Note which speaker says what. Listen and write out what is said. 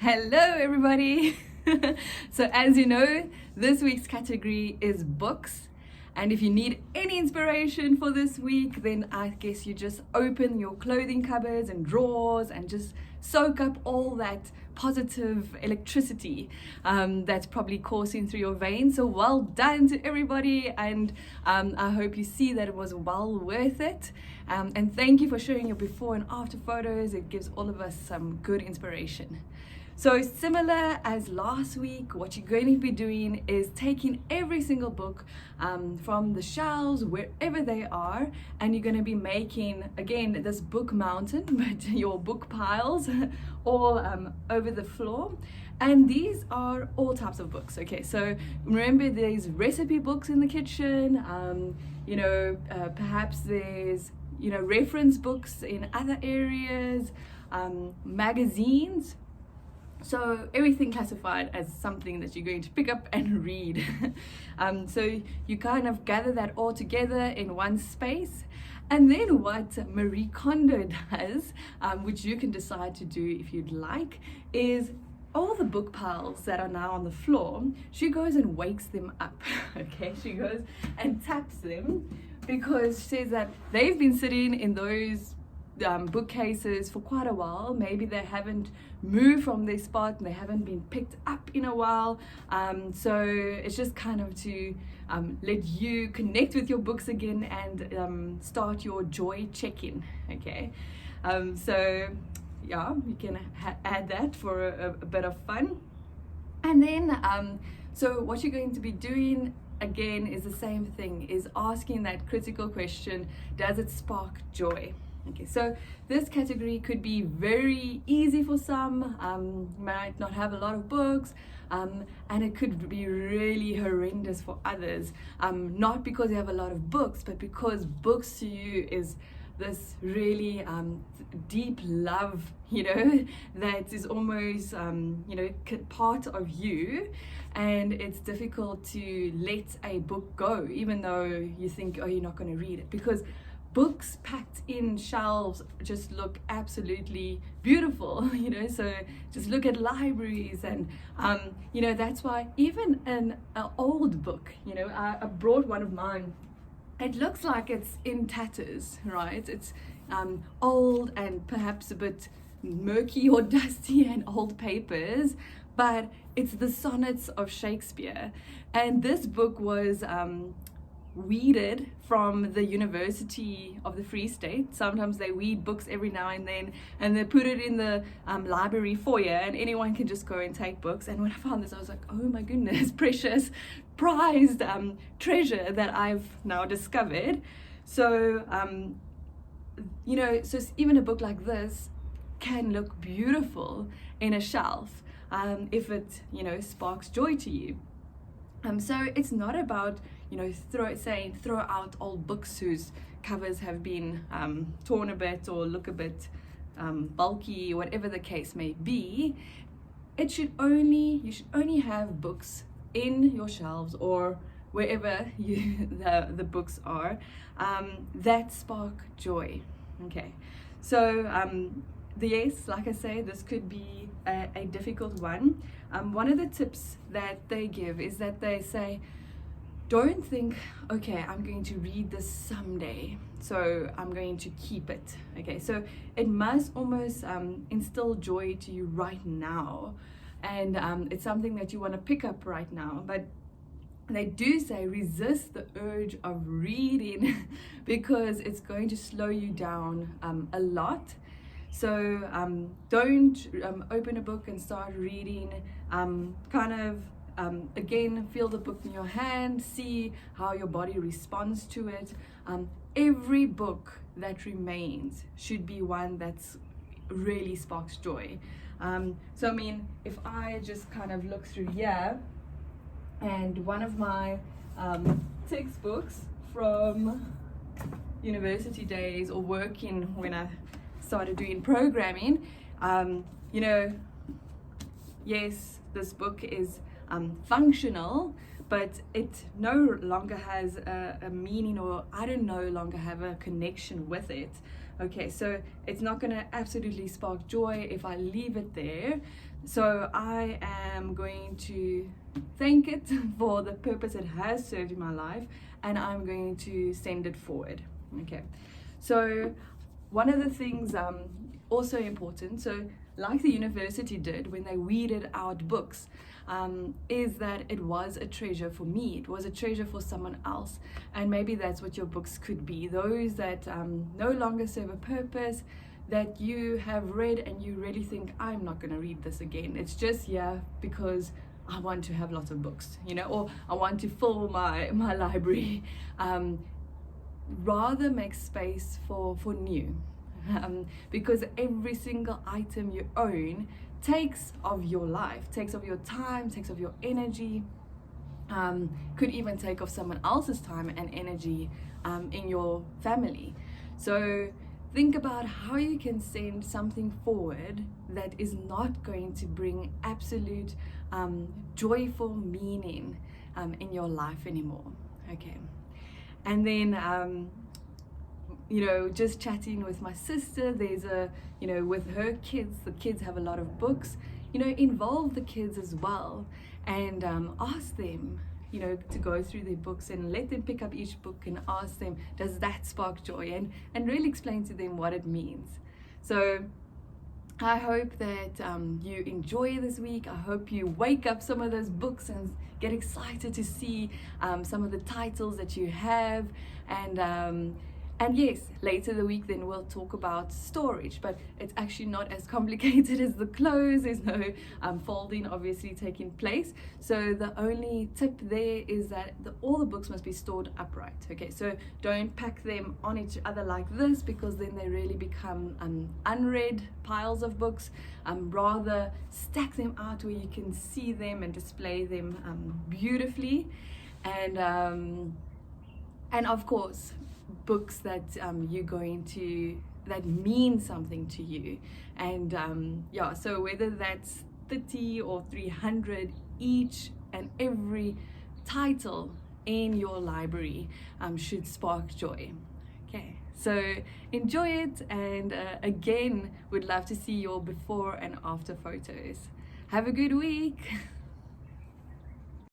Speaker 1: Hello, everybody. So, as you know, this week's category is books. And if you need any inspiration for this week, then I guess you just open your clothing cupboards and drawers and just soak up all that positive electricity that's probably coursing through your veins. So well done to everybody, and I hope you see that it was well worth it. And thank you for sharing your before and after photos. It gives all of us some good inspiration. So similar as last week, what you're going to be doing is taking every single book from the shelves, wherever they are, and you're going to be making, again, this book mountain, but your book piles all over the floor. And these are all types of books, okay? So remember, there's recipe books in the kitchen, perhaps there's, reference books in other areas, magazines. So everything classified as something that you're going to pick up and read. So you kind of gather that all together in one space. And then what Marie Kondo does, which you can decide to do if you'd like, is all the book piles that are now on the floor, she goes and wakes them up, okay? She goes and taps them because she says that they've been sitting in those bookcases for quite a while. Maybe they haven't moved from their spot and they haven't been picked up in a while. So it's just kind of to let you connect with your books again and start your joy check-in, okay? So yeah, you can add that for a bit of fun. And then so what you're going to be doing again is the same thing, is asking that critical question: does it spark joy? Okay, so this category could be very easy for some, might not have a lot of books, and it could be really horrendous for others, not because you have a lot of books, but because books to you is this really deep love, that is almost, part of you, and it's difficult to let a book go, even though you think, oh, you're not going to read it, because books packed in shelves just look absolutely beautiful, so just look at libraries, and that's why even an old book, I brought one of mine. It looks like it's in tatters, right? It's old and perhaps a bit murky or dusty and old papers, but it's the sonnets of Shakespeare. And this book was weeded from the University of the Free State. Sometimes they weed books every now and then, and they put it in the library foyer, and anyone can just go and take books. And when I found this, I was like, oh my goodness, precious, prized treasure that I've now discovered. So so even a book like this can look beautiful in a shelf if it sparks joy to you. So it's not about throw out old books whose covers have been torn a bit or look a bit bulky, whatever the case may be. You should only have books in your shelves or wherever the books are that spark joy. Okay, so yes, like I say, this could be a difficult one. One of the tips that they give is that they say, don't think, okay, I'm going to read this someday, so I'm going to keep it. Okay, so it must almost instill joy to you right now, and it's something that you want to pick up right now. But they do say resist the urge of reading because it's going to slow you down a lot. So don't open a book and start reading. Again, feel the book in your hand, see how your body responds to it. Every book that remains should be one that's really sparks joy. So I mean, if I just kind of look through here, and one of my textbooks from university days or working when I started doing programming, yes, this book is functional, but it no longer has a meaning, or I don't no longer have a connection with it. Okay, so it's not going to absolutely spark joy if I leave it there. So I am going to thank it for the purpose it has served in my life, and I'm going to send it forward. Okay, so one of the things also important, so like the university did when they weeded out books, is that it was a treasure for me, it was a treasure for someone else. And maybe that's what your books could be, those that no longer serve a purpose, that you have read and you really think, I'm not going to read this again, it's just because I want to have lots of books, or I want to fill my library. Rather make space for new, because every single item you own takes of your life, takes of your time, takes of your energy, could even take of someone else's time and energy in your family. So think about how you can send something forward that is not going to bring absolute joyful meaning in your life anymore. Okay. And then just chatting with my sister, there's with her kids, the kids have a lot of books, involve the kids as well, and ask them to go through their books and let them pick up each book and ask them, does that spark joy, and really explain to them what it means. So I hope that you enjoy this week. I hope you wake up some of those books and get excited to see some of the titles that you have. And yes, later the week then we'll talk about storage, but it's actually not as complicated as the clothes. There's no folding obviously taking place. So the only tip there is that all the books must be stored upright. Okay, so don't pack them on each other like this, because then they really become unread piles of books. Rather stack them out where you can see them and display them beautifully. And of course, books that that mean something to you. And so whether that's 30 or 300, each and every title in your library should spark joy. Okay, so enjoy it, and again, would love to see your before and after photos. Have a good week.